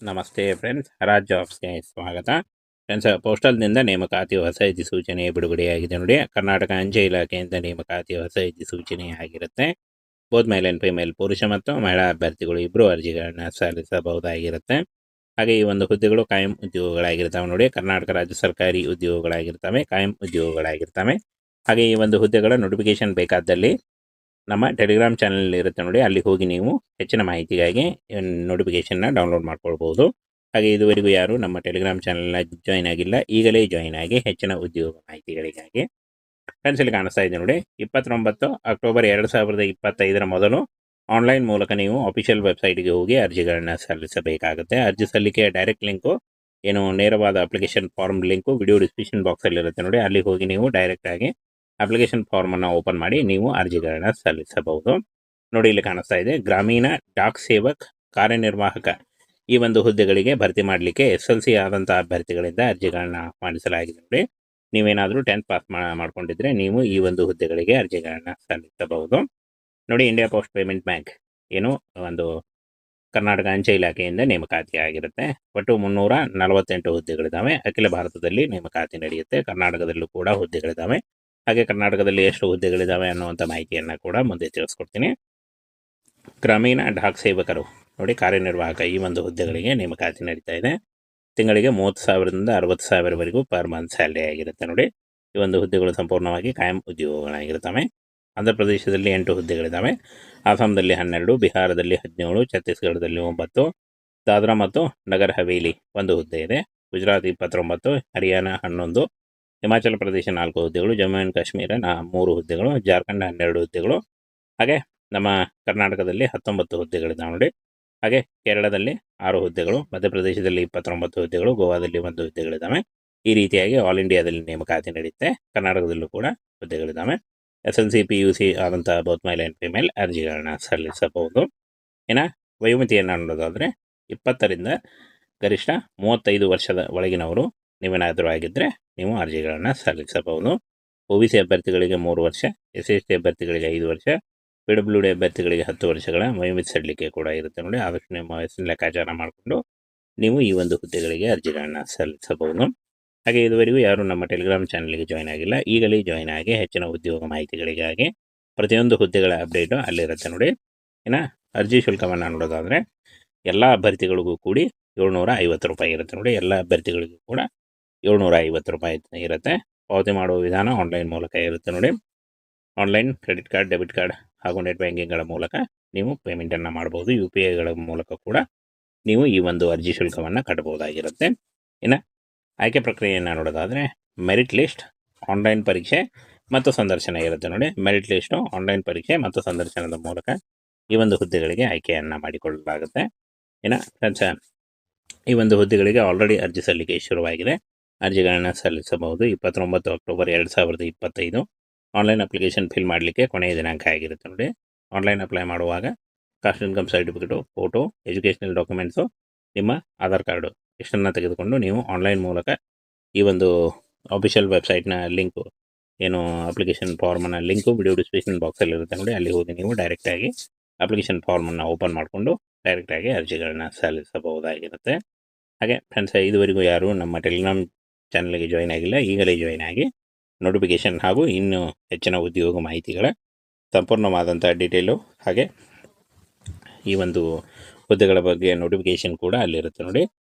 ನಮಸ್ತೆ ಫ್ರೆಂಡ್ಸ್, ರಾಜ್ ಜಾಬ್ಸ್ಗೆ ಸ್ವಾಗತ. ಫ್ರೆಂಡ್ಸ್, ಪೋಸ್ಟಲ್ನಿಂದ ನೇಮಕಾತಿ ಹೊಸ ಅಧಿಸೂಚನೆ ಬಿಡುಗಡೆಯಾಗಿದೆ ನೋಡಿ. ಕರ್ನಾಟಕ ಅಂಚೆ ಇಲಾಖೆಯಿಂದ ನೇಮಕಾತಿ ಹೊಸ ಅಧಿಸೂಚನೆ ಆಗಿರುತ್ತೆ. ಬೋತ್ ಮೇಲ್ ಆ್ಯಂಡ್ ಫಿಮೇಲ್, ಪುರುಷ ಮತ್ತು ಮಹಿಳಾ ಅಭ್ಯರ್ಥಿಗಳು ಇಬ್ಬರು ಅರ್ಜಿಗಳನ್ನು ಸಲ್ಲಿಸಬಹುದಾಗಿರುತ್ತೆ. ಹಾಗೆ ಈ ಒಂದು ಹುದ್ದೆಗಳು ಕಾಯಂ ಉದ್ಯೋಗಗಳಾಗಿರ್ತವೆ ನೋಡಿ. ಕರ್ನಾಟಕ ರಾಜ್ಯ ಸರ್ಕಾರಿ ಉದ್ಯೋಗಗಳಾಗಿರ್ತವೆ, ಕಾಯಂ ಉದ್ಯೋಗಗಳಾಗಿರ್ತವೆ. ಹಾಗೆ ಈ ಒಂದು ಹುದ್ದೆಗಳ ನೋಟಿಫಿಕೇಶನ್ ಬೇಕಾದಲ್ಲಿ ನಮ್ಮ ಟೆಲಿಗ್ರಾಮ್ ಚಾನಲ್ ಇರುತ್ತೆ ನೋಡಿ, ಅಲ್ಲಿ ಹೋಗಿ ನೀವು ಹೆಚ್ಚಿನ ಮಾಹಿತಿಗಾಗಿ ನೋಟಿಫಿಕೇಷನ್ನ ಡೌನ್ಲೋಡ್ ಮಾಡ್ಕೊಳ್ಬೋದು. ಹಾಗೆ ಇದುವರೆಗೂ ಯಾರು ನಮ್ಮ ಟೆಲಿಗ್ರಾಮ್ ಚಾನಲ್ನ ಜಾಯ್ನ್ ಆಗಿಲ್ಲ, ಈಗಲೇ ಜಾಯ್ನ್ ಆಗಿ ಹೆಚ್ಚಿನ ಉದ್ಯೋಗ ಮಾಹಿತಿಗಳಿಗಾಗಿ. ಫ್ರೆಂಡ್ಸ್, ಇಲ್ಲಿ ಕಾಣಿಸ್ತಾ ಇದೆ ನೋಡಿ, 29 ಅಕ್ಟೋಬರ್ 2025 ಮೊದಲು ಆನ್ಲೈನ್ ಮೂಲಕ ನೀವು ಅಫಿಷಿಯಲ್ ವೆಬ್ಸೈಟ್ಗೆ ಹೋಗಿ ಅರ್ಜಿಗಳನ್ನು ಸಲ್ಲಿಸಬೇಕಾಗುತ್ತೆ. ಅರ್ಜಿ ಸಲ್ಲಿಕೆಯ ಡೈರೆಕ್ಟ್ ಲಿಂಕು ಏನು ನೇರವಾದ application form link video description ಬಾಕ್ಸಲ್ಲಿ ಇರುತ್ತೆ ನೋಡಿ, ಅಲ್ಲಿ ಹೋಗಿ ನೀವು ಡೈರೆಕ್ಟಾಗಿ ಅಪ್ಲಿಕೇಶನ್ ಫಾರ್ಮನ್ನು ಓಪನ್ ಮಾಡಿ ನೀವು ಅರ್ಜಿಗಳನ್ನು ಸಲ್ಲಿಸಬಹುದು. ನೋಡಿ, ಇಲ್ಲಿ ಕಾಣಿಸ್ತಾ ಇದೆ, ಗ್ರಾಮೀಣ ಡಾಕ್ ಸೇವಕ್ ಕಾರ್ಯನಿರ್ವಾಹಕ ಈ ಒಂದು ಹುದ್ದೆಗಳಿಗೆ ಭರ್ತಿ ಮಾಡಲಿಕ್ಕೆ SLC ಆದಂಥ ಅಭ್ಯರ್ಥಿಗಳಿಂದ ಅರ್ಜಿಗಳನ್ನು ಆಹ್ವಾನಿಸಲಾಗಿದೆ ನೋಡಿ. ನೀವೇನಾದರೂ 10th ಪಾಸ್ ಮಾಡ್ಕೊಂಡಿದ್ರೆ ನೀವು ಈ ಒಂದು ಹುದ್ದೆಗಳಿಗೆ ಅರ್ಜಿಗಳನ್ನು ಸಲ್ಲಿಸಬಹುದು ನೋಡಿ. ಇಂಡಿಯಾ ಪೋಸ್ಟ್ ಪೇಮೆಂಟ್ ಬ್ಯಾಂಕ್ ಏನು ಒಂದು ಕರ್ನಾಟಕ ಅಂಚೆ ಇಲಾಖೆಯಿಂದ ನೇಮಕಾತಿ ಆಗಿರುತ್ತೆ. ಒಟ್ಟು 348 ಹುದ್ದೆಗಳಿದ್ದಾವೆ. ಅಖಿಲ ಭಾರತದಲ್ಲಿ ನೇಮಕಾತಿ ನಡೆಯುತ್ತೆ. ಕರ್ನಾಟಕದಲ್ಲೂ ಕೂಡ ಹುದ್ದೆಗಳಿದ್ದಾವೆ. ಹಾಗೆ ಕರ್ನಾಟಕದಲ್ಲಿ ಎಷ್ಟು ಹುದ್ದೆಗಳಿದ್ದಾವೆ ಅನ್ನುವಂಥ ಮಾಹಿತಿಯನ್ನು ಕೂಡ ಮುಂದೆ ತಿಳಿಸ್ಕೊಡ್ತೀನಿ. ಗ್ರಾಮೀಣ ಡಾಕ್ ಸೇವಕರು ನೋಡಿ, ಕಾರ್ಯನಿರ್ವಾಹಕ ಈ ಒಂದು ಹುದ್ದೆಗಳಿಗೆ ನೇಮಕಾತಿ ನಡೀತಾ ಇದೆ. ತಿಂಗಳಿಗೆ 30,000ದಿಂದ 60,000ವರೆಗೂ ಪರ್ ಮಂತ್ ಸ್ಯಾಲರಿ ಆಗಿರುತ್ತೆ ನೋಡಿ. ಈ ಒಂದು ಹುದ್ದೆಗಳು ಸಂಪೂರ್ಣವಾಗಿ ಕಾಯಂ ಉದ್ಯೋಗಗಳಾಗಿರ್ತವೆ. ಆಂಧ್ರ ಪ್ರದೇಶದಲ್ಲಿ 8 ಹುದ್ದೆಗಳಿದ್ದಾವೆ, ಅಸ್ಸಾಂದಲ್ಲಿ 12, ಬಿಹಾರದಲ್ಲಿ 17, ಛತ್ತೀಸ್ಗಢದಲ್ಲಿ 9, ದಾದ್ರಾ ಮತ್ತು ನಗರ್ ಹವೇಲಿ ಒಂದು ಹುದ್ದೆ ಇದೆ, ಗುಜರಾತ್ 29, ಹರಿಯಾಣ 11, ಹಿಮಾಚಲ ಪ್ರದೇಶ 4 ಹುದ್ದೆಗಳು, ಜಮ್ಮು ಆ್ಯಂಡ್ ಕಾಶ್ಮೀರ 3 ಹುದ್ದೆಗಳು, ಜಾರ್ಖಂಡ್ 12 ಹುದ್ದೆಗಳು, ಹಾಗೆ ನಮ್ಮ ಕರ್ನಾಟಕದಲ್ಲಿ 19 ಹುದ್ದೆಗಳಿದ್ದಾವೆ ನೋಡಿ. ಹಾಗೆ ಕೇರಳದಲ್ಲಿ 6 ಹುದ್ದೆಗಳು, ಮಧ್ಯಪ್ರದೇಶದಲ್ಲಿ 29 ಹುದ್ದೆಗಳು, ಗೋವಾದಲ್ಲಿ 1 ಹುದ್ದೆಗಳಿದ್ದಾವೆ. ಈ ರೀತಿಯಾಗಿ ಆಲ್ ಇಂಡಿಯಾದಲ್ಲಿ ನೇಮಕಾತಿ ನಡೆಯುತ್ತೆ. ಕರ್ನಾಟಕದಲ್ಲೂ ಕೂಡ ಹುದ್ದೆಗಳಿದ್ದಾವೆ. SLC PUC ಆದಂಥ ಬೋತ್ ಮೇಲ್ ಆ್ಯಂಡ್ ಫಿಮೇಲ್ ಅರ್ಜಿಗಳನ್ನ ಸಲ್ಲಿಸಬಹುದು. ಇನ್ನು ವಯೋಮಿತಿಯನ್ನು ನೋಡೋದಾದರೆ 20ರಿಂದ ಗರಿಷ್ಠ 35 ವರ್ಷದ ಒಳಗಿನವರು ನೀವೇನಾದರೂ ಆಗಿದ್ದರೆ ನೀವು ಅರ್ಜಿಗಳನ್ನು ಸಲ್ಲಿಸಬಹುದು. OBC ಅಭ್ಯರ್ಥಿಗಳಿಗೆ 3 ವರ್ಷ, SC ಅಭ್ಯರ್ಥಿಗಳಿಗೆ 5 ವರ್ಷ, PWD ಅಭ್ಯರ್ಥಿಗಳಿಗೆ 10 ವರ್ಷಗಳ ವಯೋಮಿತಿ ಸಡಿಲಿಕೆ ಕೂಡ ಇರುತ್ತೆ ನೋಡಿ. ಆದಷ್ಟು ನಿಮ್ಮ ವಯಸ್ಸಿನ ಲೆಕ್ಕಾಚಾರ ಮಾಡಿಕೊಂಡು ನೀವು ಈ ಒಂದು ಹುದ್ದೆಗಳಿಗೆ ಅರ್ಜಿಗಳನ್ನು ಸಲ್ಲಿಸಬಹುದು. ಹಾಗೆ ಇದುವರೆಗೂ ಯಾರು ನಮ್ಮ ಟೆಲಿಗ್ರಾಮ್ ಚಾನಲ್ಗೆ ಜಾಯ್ನ್ ಆಗಿಲ್ಲ, ಈಗಲೇ ಜಾಯ್ನ್ ಆಗಿ ಹೆಚ್ಚಿನ ಉದ್ಯೋಗ ಮಾಹಿತಿಗಳಿಗಾಗಿ ಪ್ರತಿಯೊಂದು ಹುದ್ದೆಗಳ ಅಪ್ಡೇಟು ಅಲ್ಲಿರುತ್ತೆ ನೋಡಿ. ಇನ್ನು ಅರ್ಜಿ ಶುಲ್ಕವನ್ನು ನೋಡೋದಾದರೆ ಎಲ್ಲ ಅಭ್ಯರ್ಥಿಗಳಿಗೂ ಕೂಡಿ 750 ರೂಪಾಯಿ ಇರುತ್ತೆ ನೋಡಿ. ಎಲ್ಲ ಅಭ್ಯರ್ಥಿಗಳಿಗೂ ಕೂಡ 750 ರೂಪಾಯಿ ಇರುತ್ತೆ. ಪಾವತಿ ಮಾಡುವ ವಿಧಾನ ಆನ್ಲೈನ್ ಮೂಲಕ ಇರುತ್ತೆ ನೋಡಿ. Online credit card, debit card ಹಾಗೂ ನೆಟ್ ಬ್ಯಾಂಕಿಂಗ್ಗಳ ಮೂಲಕ ನೀವು ಪೇಮೆಂಟನ್ನು ಮಾಡ್ಬೋದು. UPIಗಳ ಮೂಲಕ ಕೂಡ ನೀವು ಈ ಒಂದು ಅರ್ಜಿ ಶುಲ್ಕವನ್ನು ಕಟ್ಟಬಹುದಾಗಿರುತ್ತೆ. ಇನ್ನು ಆಯ್ಕೆ ಪ್ರಕ್ರಿಯೆಯನ್ನು ನೋಡೋದಾದರೆ ಮೆರಿಟ್ ಲಿಸ್ಟ್, ಆನ್ಲೈನ್ ಪರೀಕ್ಷೆ ಮತ್ತು ಸಂದರ್ಶನ ಇರುತ್ತೆ ನೋಡಿ. ಮೆರಿಟ್ ಲಿಸ್ಟು, ಆನ್ಲೈನ್ ಪರೀಕ್ಷೆ ಮತ್ತು ಸಂದರ್ಶನದ ಮೂಲಕ ಈ ಒಂದು ಹುದ್ದೆಗಳಿಗೆ ಆಯ್ಕೆಯನ್ನು ಮಾಡಿಕೊಳ್ಳಲಾಗುತ್ತೆ. ಇನ್ನು ಫ್ರೆಂಡ್ಸ್, ಈ ಒಂದು ಹುದ್ದೆಗಳಿಗೆ ಆಲ್ರೆಡಿ ಅರ್ಜಿ ಸಲ್ಲಿಕೆ ಶುರುವಾಗಿದೆ. ಅರ್ಜಿಗಳನ್ನು ಸಲ್ಲಿಸಬಹುದು. 29 ಅಕ್ಟೋಬರ್ 2025 ಆನ್ಲೈನ್ ಅಪ್ಲಿಕೇಶನ್ ಫಿಲ್ ಮಾಡಲಿಕ್ಕೆ ಕೊನೆಯ ದಿನಾಂಕ ಆಗಿರುತ್ತೆ ನೋಡಿ. ಆನ್ಲೈನ್ ಅಪ್ಲೈ ಮಾಡುವಾಗ caste income certificate, photo, educational documents, ನಿಮ್ಮ ಆಧಾರ್ ಕಾರ್ಡು ಇಷ್ಟನ್ನು ತೆಗೆದುಕೊಂಡು ನೀವು ಆನ್ಲೈನ್ ಮೂಲಕ ಈ ಒಂದು ಆಫಿಷಿಯಲ್ ವೆಬ್ಸೈಟ್ನ ಲಿಂಕು ಏನು ಅಪ್ಲಿಕೇಶನ್ ಫಾರ್ಮನ್ನು ಲಿಂಕು ವಿಡಿಯೋ ಡಿಸ್ಕ್ರಿಪ್ಷನ್ ಬಾಕ್ಸಲ್ಲಿ ಇರುತ್ತೆ ನೋಡಿ, ಅಲ್ಲಿ ಹೋಗಿ ನೀವು ಡೈರೆಕ್ಟಾಗಿ ಅಪ್ಲಿಕೇಶನ್ ಫಾರ್ಮನ್ನು ಓಪನ್ ಮಾಡಿಕೊಂಡು ಡೈರೆಕ್ಟಾಗಿ ಅರ್ಜಿಗಳನ್ನ ಸಲ್ಲಿಸಬಹುದಾಗಿರುತ್ತೆ. ಹಾಗೆ ಫ್ರೆಂಡ್ಸ್, ಇದುವರೆಗೂ ಯಾರು ನಮ್ಮ ಟೆಲಿಗ್ರಾಮ್ ಚಾನಲ್ಗೆ ಜಾಯ್ನ್ ಆಗಿಲ್ಲ, ಈಗಲೇ ಜಾಯ್ನ್ ಆಗಿ ನೋಟಿಫಿಕೇಷನ್ ಹಾಗೂ ಇನ್ನೂ ಹೆಚ್ಚಿನ ಉದ್ಯೋಗ ಮಾಹಿತಿಗಳ ಸಂಪೂರ್ಣವಾದಂಥ ಡೀಟೇಲು ಹಾಗೆ ಈ ಒಂದು ಹುದ್ದೆಗಳ ಬಗ್ಗೆ ನೋಟಿಫಿಕೇಷನ್ ಕೂಡ ಅಲ್ಲಿರುತ್ತೆ ನೋಡಿ,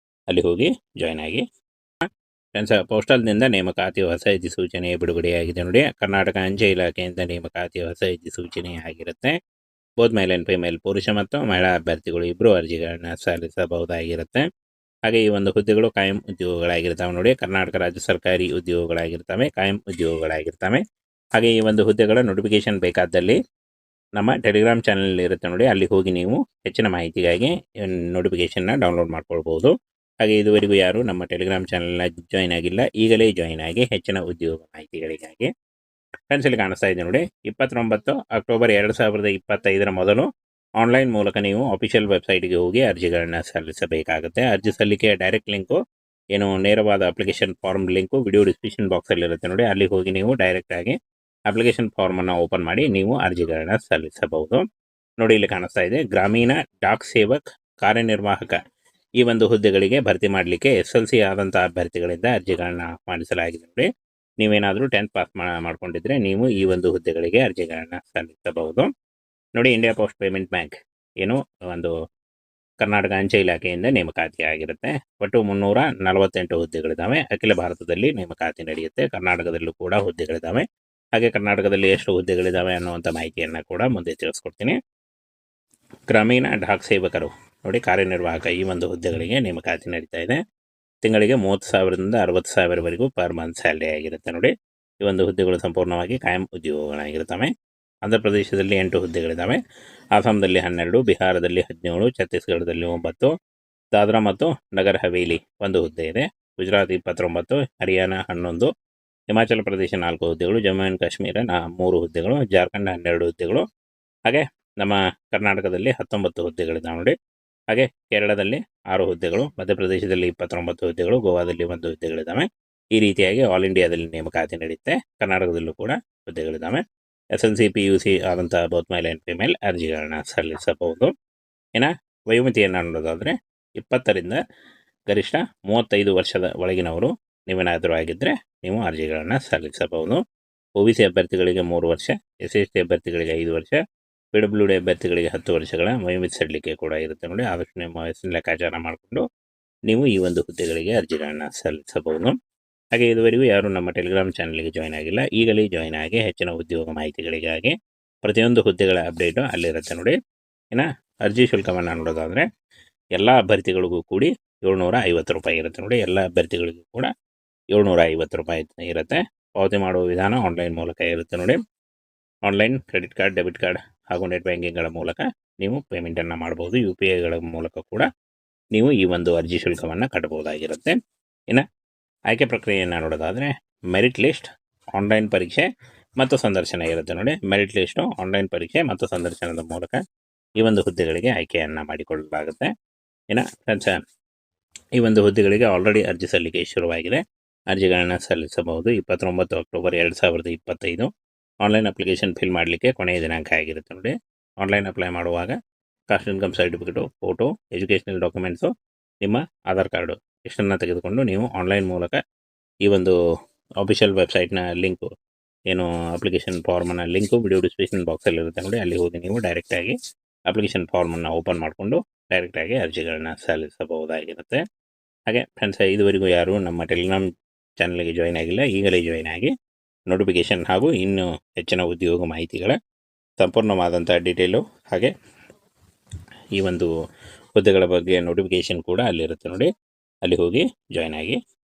ಅಲ್ಲಿ ಹೋಗಿ ಜಾಯ್ನ್ ಆಗಿ. ಫ್ರೆಂಡ್ಸ್, ಪೋಸ್ಟಲ್ನಿಂದ ನೇಮಕಾತಿ ಹೊಸ ಅಧಿಸೂಚನೆ ಬಿಡುಗಡೆಯಾಗಿದೆ ನೋಡಿ. ಕರ್ನಾಟಕ ಅಂಚೆ ಇಲಾಖೆಯಿಂದ ನೇಮಕಾತಿ ಹೊಸ ಅಧಿಸೂಚನೆ ಆಗಿರುತ್ತೆ. ಬೋತ್ ಮೇಲ್ ಆ್ಯಂಡ್ ಫಿಮೇಲ್, ಪುರುಷ ಮತ್ತು ಮಹಿಳಾ ಅಭ್ಯರ್ಥಿಗಳು ಇಬ್ಬರು ಅರ್ಜಿಗಳನ್ನು ಸಲ್ಲಿಸಬಹುದಾಗಿರುತ್ತೆ. ಹಾಗೆ ಈ ಒಂದು ಹುದ್ದೆಗಳು ಕಾಯಂ ಉದ್ಯೋಗಗಳಾಗಿರ್ತವೆ ನೋಡಿ. ಕರ್ನಾಟಕ ರಾಜ್ಯ ಸರ್ಕಾರಿ ಉದ್ಯೋಗಗಳಾಗಿರ್ತವೆ, ಕಾಯಂ ಉದ್ಯೋಗಗಳಾಗಿರ್ತವೆ. ಹಾಗೆ ಈ ಒಂದು ಹುದ್ದೆಗಳ ನೋಟಿಫಿಕೇಷನ್ ಬೇಕಾದಲ್ಲಿ ನಮ್ಮ ಟೆಲಿಗ್ರಾಮ್ ಚಾನಲ್ ಇರುತ್ತೆ ನೋಡಿ, ಅಲ್ಲಿ ಹೋಗಿ ನೀವು ಹೆಚ್ಚಿನ ಮಾಹಿತಿಗಾಗಿ ನೋಟಿಫಿಕೇಷನ್ನ ಡೌನ್ಲೋಡ್ ಮಾಡ್ಕೊಳ್ಬೋದು. ಹಾಗೆ ಇದುವರೆಗೂ ಯಾರು ನಮ್ಮ ಟೆಲಿಗ್ರಾಮ್ ಚಾನಲ್ನ ಜಾಯ್ನ್ ಆಗಿಲ್ಲ, ಈಗಲೇ ಜಾಯ್ನ್ ಆಗಿ ಹೆಚ್ಚಿನ ಉದ್ಯೋಗ ಮಾಹಿತಿಗಳಿಗಾಗಿ. ಫ್ರೆಂಡ್ಸ್, ಇಲ್ಲಿ ಕಾಣಿಸ್ತಾ ಇದೆ ನೋಡಿ, 29 ಅಕ್ಟೋಬರ್ 2025 ಮೊದಲು ಆನ್ಲೈನ್ ಮೂಲಕ ನೀವು ಅಫಿಷಿಯಲ್ ವೆಬ್ಸೈಟ್ಗೆ ಹೋಗಿ ಅರ್ಜಿಗಳನ್ನು ಸಲ್ಲಿಸಬೇಕಾಗುತ್ತೆ. ಅರ್ಜಿ ಸಲ್ಲಿಕೆಯ ಡೈರೆಕ್ಟ್ ಲಿಂಕು ಏನು ನೇರವಾದ application form link video description ಬಾಕ್ಸಲ್ಲಿ ಇರುತ್ತೆ ನೋಡಿ, ಅಲ್ಲಿ ಹೋಗಿ ನೀವು ಡೈರೆಕ್ಟಾಗಿ ಅಪ್ಲಿಕೇಶನ್ ಫಾರ್ಮನ್ನು ಓಪನ್ ಮಾಡಿ ನೀವು ಅರ್ಜಿಗಳನ್ನು ಸಲ್ಲಿಸಬಹುದು ನೋಡಿ. ಇಲ್ಲಿ ಕಾಣಿಸ್ತಾ ಇದೆ, ಗ್ರಾಮೀಣ ಡಾಕ್ ಸೇವಕ್ ಕಾರ್ಯನಿರ್ವಾಹಕ ಈ ಒಂದು ಹುದ್ದೆಗಳಿಗೆ ಭರ್ತಿ ಮಾಡಲಿಕ್ಕೆ SLC ಆದಂಥ ಅಭ್ಯರ್ಥಿಗಳಿಂದ ಅರ್ಜಿಗಳನ್ನ ಆಹ್ವಾನಿಸಲಾಗಿದೆ ನೋಡಿ. ನೀವೇನಾದರೂ 10th ಪಾಸ್ ಮಾಡ್ಕೊಂಡಿದ್ರೆ ನೀವು ಈ ಒಂದು ಹುದ್ದೆಗಳಿಗೆ ಅರ್ಜಿಗಳನ್ನ ಸಲ್ಲಿಸಬಹುದು ನೋಡಿ. ಇಂಡಿಯಾ ಪೋಸ್ಟ್ ಪೇಮೆಂಟ್ ಬ್ಯಾಂಕ್ ಏನು ಒಂದು ಕರ್ನಾಟಕ ಅಂಚೆ ಇಲಾಖೆಯಿಂದ ನೇಮಕಾತಿ ಆಗಿರುತ್ತೆ. ಒಟ್ಟು 348 ಹುದ್ದೆಗಳಿದ್ದಾವೆ. ಅಖಿಲ ಭಾರತದಲ್ಲಿ ನೇಮಕಾತಿ ನಡೆಯುತ್ತೆ. ಕರ್ನಾಟಕದಲ್ಲೂ ಕೂಡ ಹುದ್ದೆಗಳಿದ್ದಾವೆ. ಹಾಗೆ ಕರ್ನಾಟಕದಲ್ಲಿ ಎಷ್ಟು ಹುದ್ದೆಗಳಿದ್ದಾವೆ ಅನ್ನುವಂಥ ಮಾಹಿತಿಯನ್ನು ಕೂಡ ಮುಂದೆ ತಿಳಿಸ್ಕೊಡ್ತೀನಿ. ಗ್ರಾಮೀಣ ಡಾಕ್ ಸೇವಕರು ನೋಡಿ, ಕಾರ್ಯನಿರ್ವಾಹಕ ಈ ಒಂದು ಹುದ್ದೆಗಳಿಗೆ ನೇಮಕಾತಿ ನಡೀತಾ ಇದೆ. ತಿಂಗಳಿಗೆ 30,000ದಿಂದ 60,000ವರೆಗೂ ಪರ್ ಮಂತ್ ಸ್ಯಾಲರಿ ಆಗಿರುತ್ತೆ ನೋಡಿ. ಈ ಒಂದು ಹುದ್ದೆಗಳು ಸಂಪೂರ್ಣವಾಗಿ ಕಾಯಂ ಉದ್ಯೋಗಗಳಾಗಿರ್ತವೆ. ಆಂಧ್ರ ಪ್ರದೇಶದಲ್ಲಿ 8 ಹುದ್ದೆಗಳಿದ್ದಾವೆ. ಅಸ್ಸಾಂದಲ್ಲಿ 12, ಬಿಹಾರದಲ್ಲಿ 17, ಛತ್ತೀಸ್ಗಢದಲ್ಲಿ 9, ದಾದ್ರಾ ಮತ್ತು ನಗರ್ ಹವೇಲಿ 1 ಹುದ್ದೆ ಇದೆ. ಗುಜರಾತ್ 29, ಹರಿಯಾಣ 11, ಹಿಮಾಚಲ ಪ್ರದೇಶ 4 ಹುದ್ದೆಗಳು, ಜಮ್ಮು ಆ್ಯಂಡ್ ಕಾಶ್ಮೀರ 3 ಹುದ್ದೆಗಳು, ಜಾರ್ಖಂಡ್ 12 ಹುದ್ದೆಗಳು, ಹಾಗೆ ನಮ್ಮ ಕರ್ನಾಟಕದಲ್ಲಿ 19 ಹುದ್ದೆಗಳಿದ್ದಾವೆ ನೋಡಿ. ಹಾಗೆ ಕೇರಳದಲ್ಲಿ 6 ಹುದ್ದೆಗಳು, ಮಧ್ಯಪ್ರದೇಶದಲ್ಲಿ 29 ಹುದ್ದೆಗಳು, ಗೋವಾದಲ್ಲಿ 1 ಹುದ್ದೆಗಳಿದ್ದಾವೆ. ಈ ರೀತಿಯಾಗಿ ಆಲ್ ಇಂಡಿಯಾದಲ್ಲಿ ನೇಮಕಾತಿ ನಡೆಯುತ್ತೆ. ಕರ್ನಾಟಕದಲ್ಲೂ ಕೂಡ ಹುದ್ದೆಗಳಿದ್ದಾವೆ. SLC PUC ಆದಂಥ ಬೋತ್ ಮೇಲ್ ಆ್ಯಂಡ್ ಫಿಮೇಲ್ ಅರ್ಜಿಗಳನ್ನ ಸಲ್ಲಿಸಬಹುದು. ಇನ್ನು ವಯೋಮಿತಿಯನ್ನು ನೋಡೋದಾದರೆ 20ರಿಂದ ಗರಿಷ್ಠ 35 ವರ್ಷದ ಒಳಗಿನವರು ನೀವೇನಾದರೂ ಆಗಿದ್ದರೆ ನೀವು ಅರ್ಜಿಗಳನ್ನು ಸಲ್ಲಿಸಬಹುದು. OBC ಅಭ್ಯರ್ಥಿಗಳಿಗೆ 3 ವರ್ಷ, SC ಅಭ್ಯರ್ಥಿಗಳಿಗೆ 5 ವರ್ಷ, PWD ಅಭ್ಯರ್ಥಿಗಳಿಗೆ 10 ವರ್ಷಗಳ ವಯೋಮಿತಿ ಸಡಿಲಿಕೆ ಕೂಡ ಇರುತ್ತೆ ನೋಡಿ. ಆದಷ್ಟು ನಿಮ್ಮ ವಯಸ್ಸಿನ ಲೆಕ್ಕಾಚಾರ ಮಾಡಿಕೊಂಡು ನೀವು ಈ ಒಂದು ಹುದ್ದೆಗಳಿಗೆ ಅರ್ಜಿಗಳನ್ನು ಸಲ್ಲಿಸಬಹುದು. ಹಾಗೆ ಇದುವರೆಗೂ ಯಾರು ನಮ್ಮ ಟೆಲಿಗ್ರಾಮ್ ಚಾನಲ್ಗೆ ಜಾಯ್ನ್ ಆಗಿಲ್ಲ, ಈಗಲೇ ಜಾಯ್ನ್ ಆಗಿ ಹೆಚ್ಚಿನ ಉದ್ಯೋಗ ಮಾಹಿತಿಗಳಿಗಾಗಿ ಪ್ರತಿಯೊಂದು ಹುದ್ದೆಗಳ ಅಪ್ಡೇಟು ಅಲ್ಲಿರುತ್ತೆ ನೋಡಿ. ಇನ್ನು ಅರ್ಜಿ ಶುಲ್ಕವನ್ನು ನೋಡೋದಾದರೆ ಎಲ್ಲ ಅಭ್ಯರ್ಥಿಗಳಿಗೂ ಕೂಡಿ 750 ರೂಪಾಯಿ ಇರುತ್ತೆ ನೋಡಿ. ಎಲ್ಲ ಅಭ್ಯರ್ಥಿಗಳಿಗೂ ಕೂಡ 750 ರೂಪಾಯಿ ಇರುತ್ತೆ. ಪಾವತಿ ಮಾಡುವ ವಿಧಾನ ಆನ್ಲೈನ್ ಮೂಲಕ ಇರುತ್ತೆ ನೋಡಿ. Online credit card, debit card ಹಾಗೂ ನೆಟ್ ಬ್ಯಾಂಕಿಂಗ್ಗಳ ಮೂಲಕ ನೀವು ಪೇಮೆಂಟನ್ನು ಮಾಡ್ಬೋದು. UPIಗಳ ಮೂಲಕ ಕೂಡ ನೀವು ಈ ಒಂದು ಅರ್ಜಿ ಶುಲ್ಕವನ್ನು ಕಟ್ಟಬಹುದಾಗಿರುತ್ತೆ. ಇನ್ನು ಆಯ್ಕೆ ಪ್ರಕ್ರಿಯೆಯನ್ನು ನೋಡೋದಾದರೆ ಮೆರಿಟ್ ಲಿಸ್ಟ್, ಆನ್ಲೈನ್ ಪರೀಕ್ಷೆ ಮತ್ತು ಸಂದರ್ಶನ ಇರುತ್ತೆ ನೋಡಿ. ಮೆರಿಟ್ ಲಿಸ್ಟು, ಆನ್ಲೈನ್ ಪರೀಕ್ಷೆ ಮತ್ತು ಸಂದರ್ಶನದ ಮೂಲಕ ಈ ಒಂದು ಹುದ್ದೆಗಳಿಗೆ ಆಯ್ಕೆಯನ್ನು ಮಾಡಿಕೊಳ್ಳಲಾಗುತ್ತೆ. ಇನ್ನು ಫ್ರೆಂಡ್ಸ್, ಈ ಒಂದು ಹುದ್ದೆಗಳಿಗೆ ಆಲ್ರೆಡಿ ಅರ್ಜಿ ಸಲ್ಲಿಕೆ ಶುರುವಾಗಿದೆ. ಅರ್ಜಿಗಳನ್ನು ಸಲ್ಲಿಸಬಹುದು. 29 ಅಕ್ಟೋಬರ್ 2025 ಆನ್ಲೈನ್ ಅಪ್ಲಿಕೇಶನ್ ಫಿಲ್ ಮಾಡಲಿಕ್ಕೆ ಕೊನೆಯ ದಿನಾಂಕ ಆಗಿರುತ್ತೆ ನೋಡಿ. ಆನ್ಲೈನ್ ಅಪ್ಲೈ ಮಾಡುವಾಗ caste income certificate, photo, educational documents, ನಿಮ್ಮ ಆಧಾರ್ ಕಾರ್ಡು ಇಷ್ಟನ್ನು ತೆಗೆದುಕೊಂಡು ನೀವು ಆನ್ಲೈನ್ ಮೂಲಕ ಈ ಒಂದು ಆಫಿಷಿಯಲ್ ವೆಬ್ಸೈಟ್ನ ಲಿಂಕು ಏನು ಅಪ್ಲಿಕೇಶನ್ ಫಾರ್ಮನ್ನು ಲಿಂಕು ವಿಡಿಯೋ ಡಿಸ್ಕ್ರಿಪ್ಷನ್ ಬಾಕ್ಸಲ್ಲಿ ಇರುತ್ತೆ ನೋಡಿ. ಅಲ್ಲಿ ಹೋಗಿ ನೀವು ಡೈರೆಕ್ಟಾಗಿ ಅಪ್ಲಿಕೇಶನ್ ಫಾರ್ಮನ್ನು ಓಪನ್ ಮಾಡಿಕೊಂಡು ಡೈರೆಕ್ಟಾಗಿ ಅರ್ಜಿಗಳನ್ನ ಸಲ್ಲಿಸಬಹುದಾಗಿರುತ್ತೆ. ಹಾಗೆ ಫ್ರೆಂಡ್ಸ್, ಇದುವರೆಗೂ ಯಾರು ನಮ್ಮ ಟೆಲಿಗ್ರಾಮ್ ಚಾನಲ್ಗೆ ಜಾಯ್ನ್ ಆಗಿಲ್ಲ, ಈಗಲೇ ಜಾಯ್ನ್ ಆಗಿ ನೋಟಿಫಿಕೇಷನ್ ಹಾಗೂ ಇನ್ನೂ ಹೆಚ್ಚಿನ ಉದ್ಯೋಗ ಮಾಹಿತಿಗಳ ಸಂಪೂರ್ಣವಾದಂಥ ಡೀಟೇಲು ಹಾಗೆ ಈ ಒಂದು ಹುದ್ದೆಗಳ ಬಗ್ಗೆ ನೋಟಿಫಿಕೇಷನ್ ಕೂಡ ಅಲ್ಲಿರುತ್ತೆ ನೋಡಿ. ಅಲ್ಲಿ ಹೋಗಿ ಜಾಯ್ನ್ ಆಗಿ